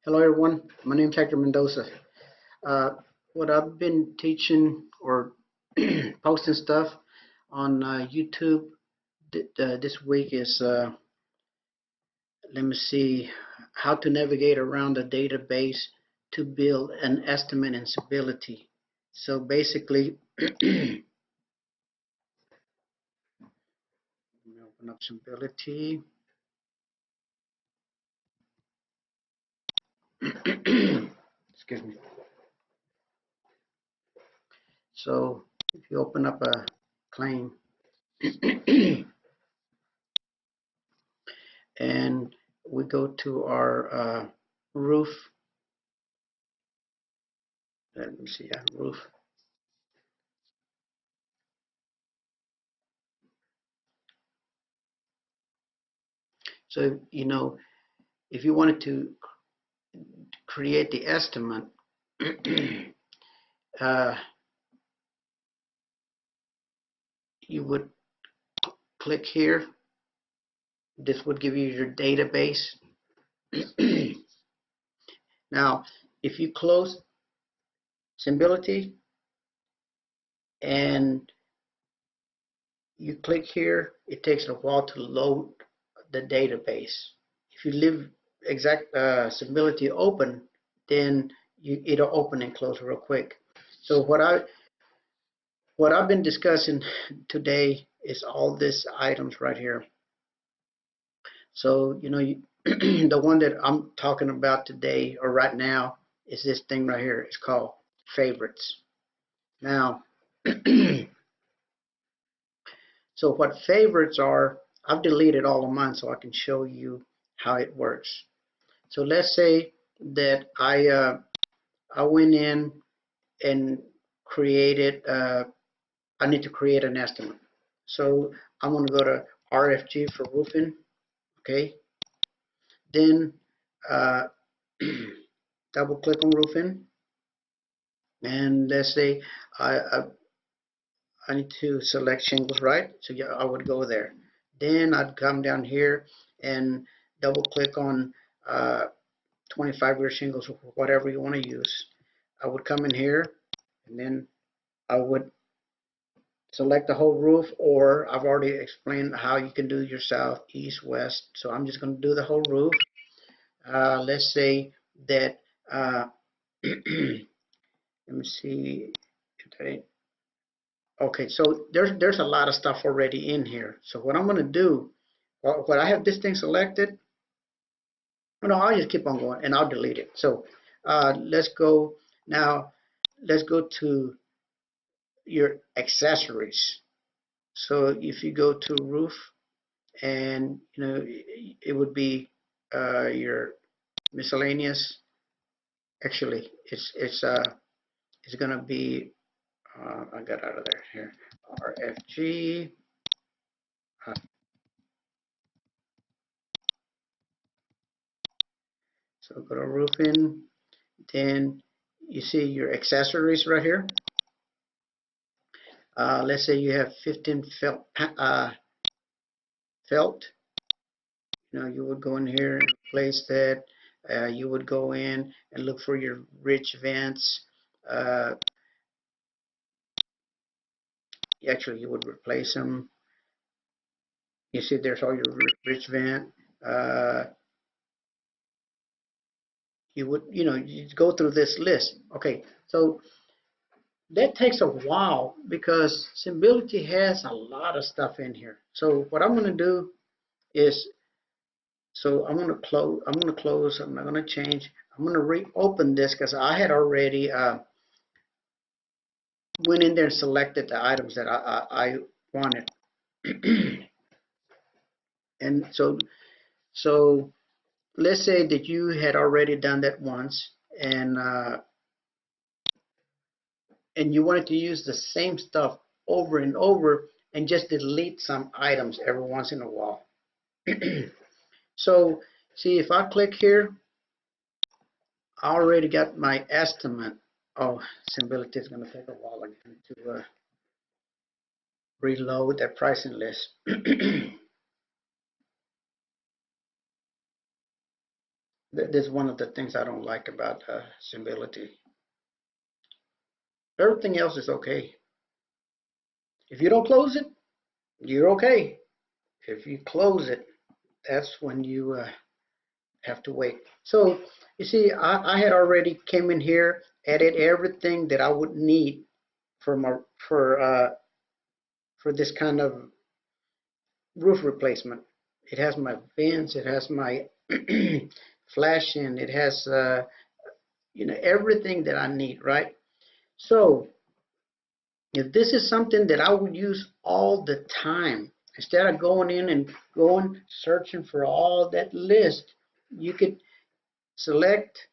Hello everyone, my name is Hector Mendoza. Uh, what I've been teaching or posting stuff on YouTube this week is, let me see, how to navigate around a database to build an estimate in Symbility. So basically, let me open up Symbility. Excuse me. So if you open up a claim, and we go to our roof. Let me see, roof. So, if you wanted to create the estimate, uh, you would click here. This would give you your database. Now, if you close Symbility and you click here, it takes a while to load the database. If you leave Symbility open, then it'll open and close real quick. So what I've been discussing today is all these items right here. So, the one that I'm talking about today or right now is this thing right here. It's called favorites. Now, so what favorites are, I've deleted all of mine so I can show you how it works. So let's say that I went in and created, I need to create an estimate. So I'm going to go to RFG for roofing. Okay. Then double click on roofing. And let's say I need to select shingles, right? So yeah, I would go there. Then I'd come down here and double click on 25-year shingles, or whatever you want to use. I would come in here and then I would select the whole roof, or I've already explained how you can do your south, east, west. So I'm just going to do the whole roof. Let's say that, let me see. Okay, so there's a lot of stuff already in here. So what I'm going to do, when I have this thing selected, no, I'll just keep on going and I'll delete it. So let's go now. Let's go to your accessories. So if you go to roof, and it would be your miscellaneous. Actually, it's gonna be I got out of there here. RFG. So go to roofing. Then you see your accessories right here. Let's say you have 15 felt. You would go in here and place that. You would go in and look for your rich vents. Actually, you would replace them. You see, there's all your rich vent. You would, you go through this list. Okay, so that takes a while because Symbility has a lot of stuff in here. So what I'm going to do is, so I'm going to close. I'm not going to change. I'm going to reopen this because I had already went in there and selected the items that I wanted. And so let's say that you had already done that once, and you wanted to use the same stuff over and over and just delete some items every once in a while. So see, if I click here, I already got my estimate. Oh, Symbility is going to take a while again to reload that pricing list. This is one of the things I don't like about Symbility. Everything else is okay. If you don't close it, you're okay. If you close it, that's when you have to wait. So you see, I had already came in here, added everything that I would need for my for this kind of roof replacement. It has my vents, it has my flashing, it has everything that I need, right? So if this is something that I would use all the time, instead of going in and going searching for all that list, you could select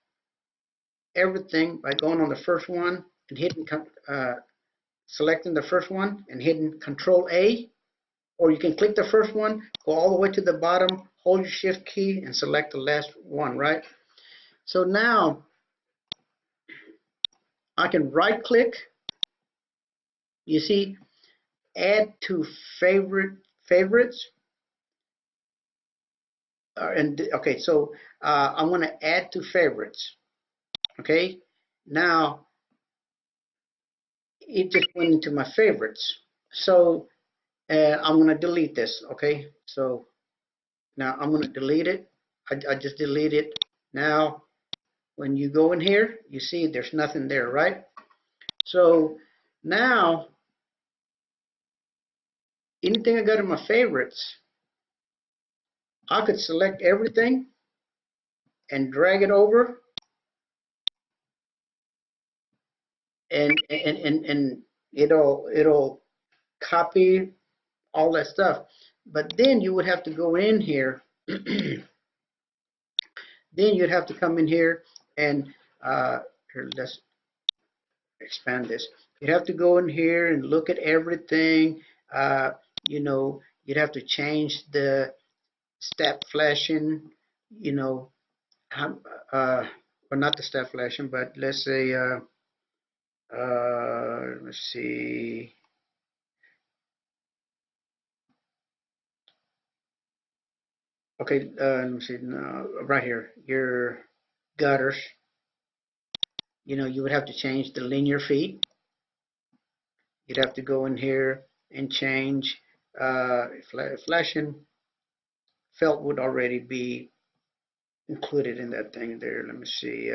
everything by going on the first one and hitting selecting the first one and hitting Control A, or you can click the first one, go all the way to the bottom, hold your Shift key, and select the last one, right? So now I can right click. You see, add to favorites. And okay, so I'm going to add to favorites. Okay, now it just went into my favorites. So I'm going to delete this. Okay, so now I'm going to delete it. I just deleted it. Now, when you go in here, you see there's nothing there, right? So now, anything I got in my favorites, I could select everything and drag it over, and it'll copy all that stuff. But then you would have to go in here. Then you'd have to come in here and here, let's expand this. You'd have to go in here and look at everything. Uh, you'd have to change the step flashing. You know, how, well, not the step flashing, but let's say, let's see. Okay, let me see. No, right here, your gutters. You would have to change the linear feet. You'd have to go in here and change flashing felt would already be included in that thing there. Let me see.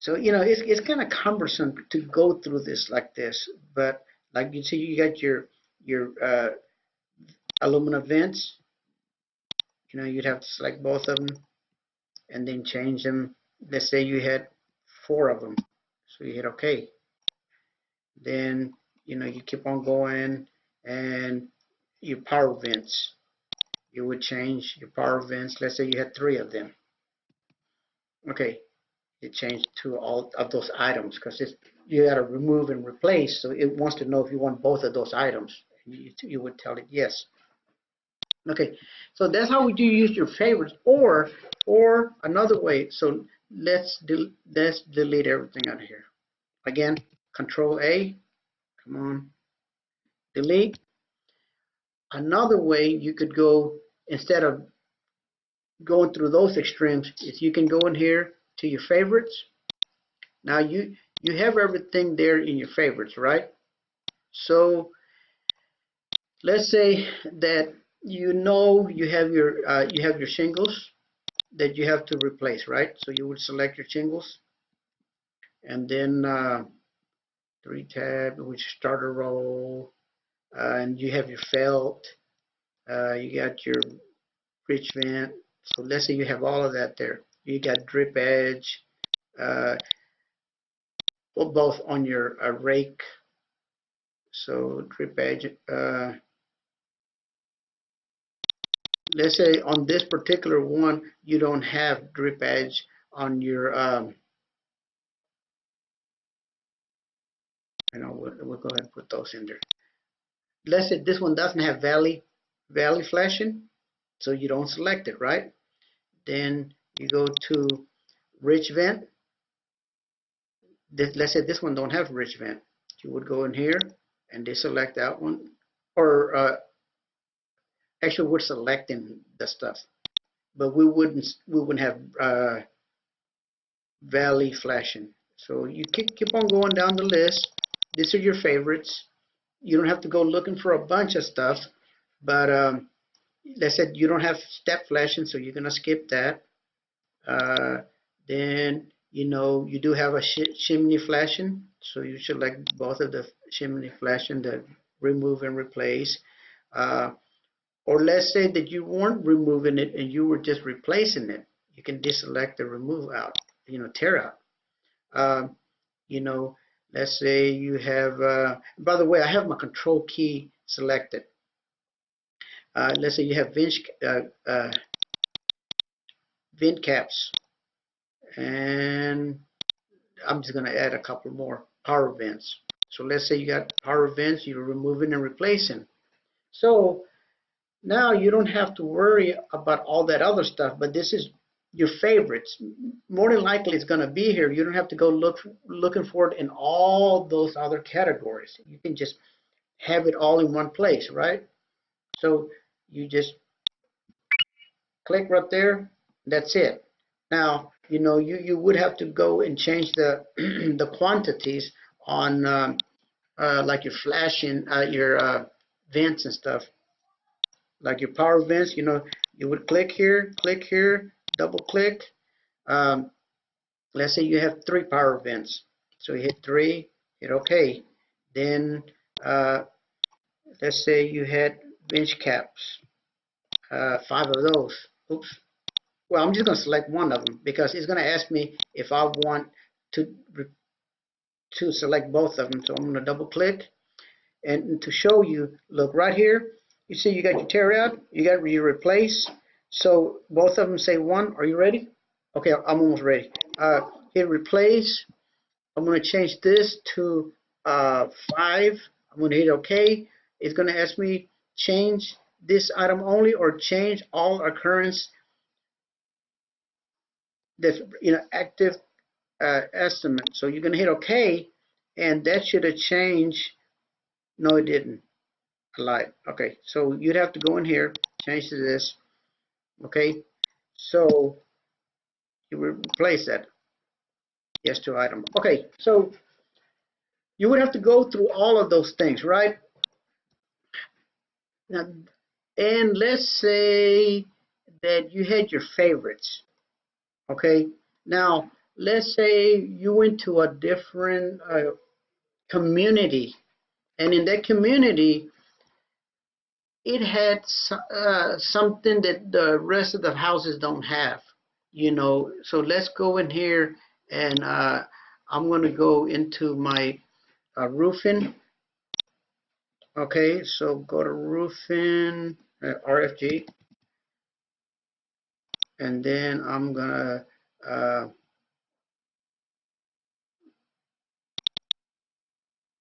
So it's kind of cumbersome to go through this like this, but like you see, you got your aluminum vents. You'd have to select both of them and then change them. Let's say you had 4 of them, so you hit OK. Then you keep on going, and your power vents. You would change your power vents. Let's say you had 3 of them. Okay, it changed to all of those items because you got to remove and replace. So it wants to know if you want both of those items. You would tell it yes. Okay, so that's how would you use your favorites, or another way. So let's delete everything out of here. Again, Control A. Come on, delete. Another way you could go, instead of going through those extremes, is you can go in here to your favorites. Now you have everything there in your favorites, right? So let's say that you have your shingles that you have to replace, right? So you would select your shingles, and then 3 tab, which starter roll, and you have your felt. You got your rich vent. So let's say you have all of that there. You got drip edge, both on your rake. So drip edge. Let's say on this particular one, you don't have drip edge on your. We'll go ahead and put those in there. Let's say this one doesn't have valley flashing, so you don't select it, right? Then you go to rich vent. Let's say this one don't have rich vent. You would go in here and deselect that one, or Actually, we're selecting the stuff, but we wouldn't have valley flashing. So you keep on going down the list. These are your favorites. You don't have to go looking for a bunch of stuff, but they said you don't have step flashing, so you're gonna skip that. Then you do have a chimney flashing, so you select both of the chimney flashing, the remove and replace. Or let's say that you weren't removing it and you were just replacing it. You can deselect the remove out, tear out. You know, let's say you have, by the way, I have my control key selected. Let's say you have vent caps, and I'm just going to add a couple more power vents. So let's say you got power vents, you're removing and replacing. So now you don't have to worry about all that other stuff, but this is your favorites. More than likely it's going to be here. You don't have to go looking for it in all those other categories. You can just have it all in one place, right? So you just click right there. That's it. Now, you would have to go and change the the quantities on like your flashing, your vents and stuff. Like your power vents, you would click here, double click. Um, let's say you have 3 power vents. So you hit 3, hit OK. Then let's say you had vent caps, 5 of those. Oops. Well, I'm just going to select one of them because it's going to ask me if I want to select both of them. So I'm going to double click. And to show you, look right here, you see you got your tear out, you got your replace. So both of them say 1. Are you ready? Okay, I'm almost ready. Hit replace. I'm going to change this to 5. I'm going to hit OK. It's going to ask me change this item only or change all occurrence that's active estimate. So you're going to hit OK, and that should have changed. No, it didn't. I lied. Okay, so you'd have to go in here, change to this. Okay, so you replace that. Yes to item. Okay, so you would have to go through all of those things, right? Now, and let's say that you had your favorites. Okay, now let's say you went to a different community, and in that community it had something that the rest of the houses don't have, so let's go in here and I'm going to go into my roofing. Okay, so go to roofing, RFG, and then I'm gonna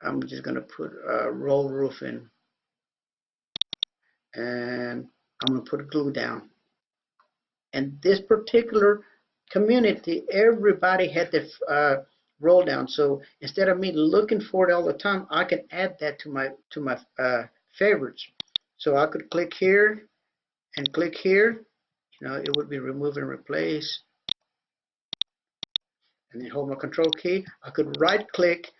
I'm just gonna put roll roofing, and I'm gonna put glue down. And this particular community, everybody had the roll down. So instead of me looking for it all the time, I can add that to my favorites. So I could click here and click here. It would be remove and replace. And then hold my control key. I could right click,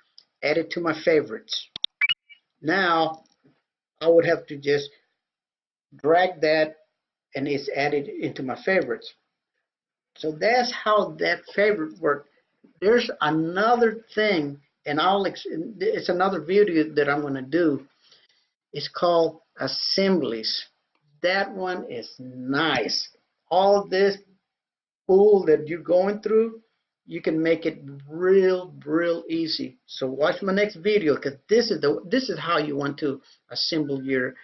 add it to my favorites. Now I would have to just drag that and it's added into my favorites. So that's how that favorite works. There's another thing, and it's another video that I'm going to do. It's called Assemblies. That one is nice. All this fool that you're going through, you can make it real easy. So watch my next video because this is how you want to assemble your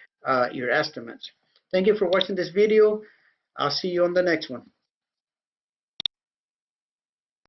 estimates. Thank you for watching this video. I'll see you on the next one.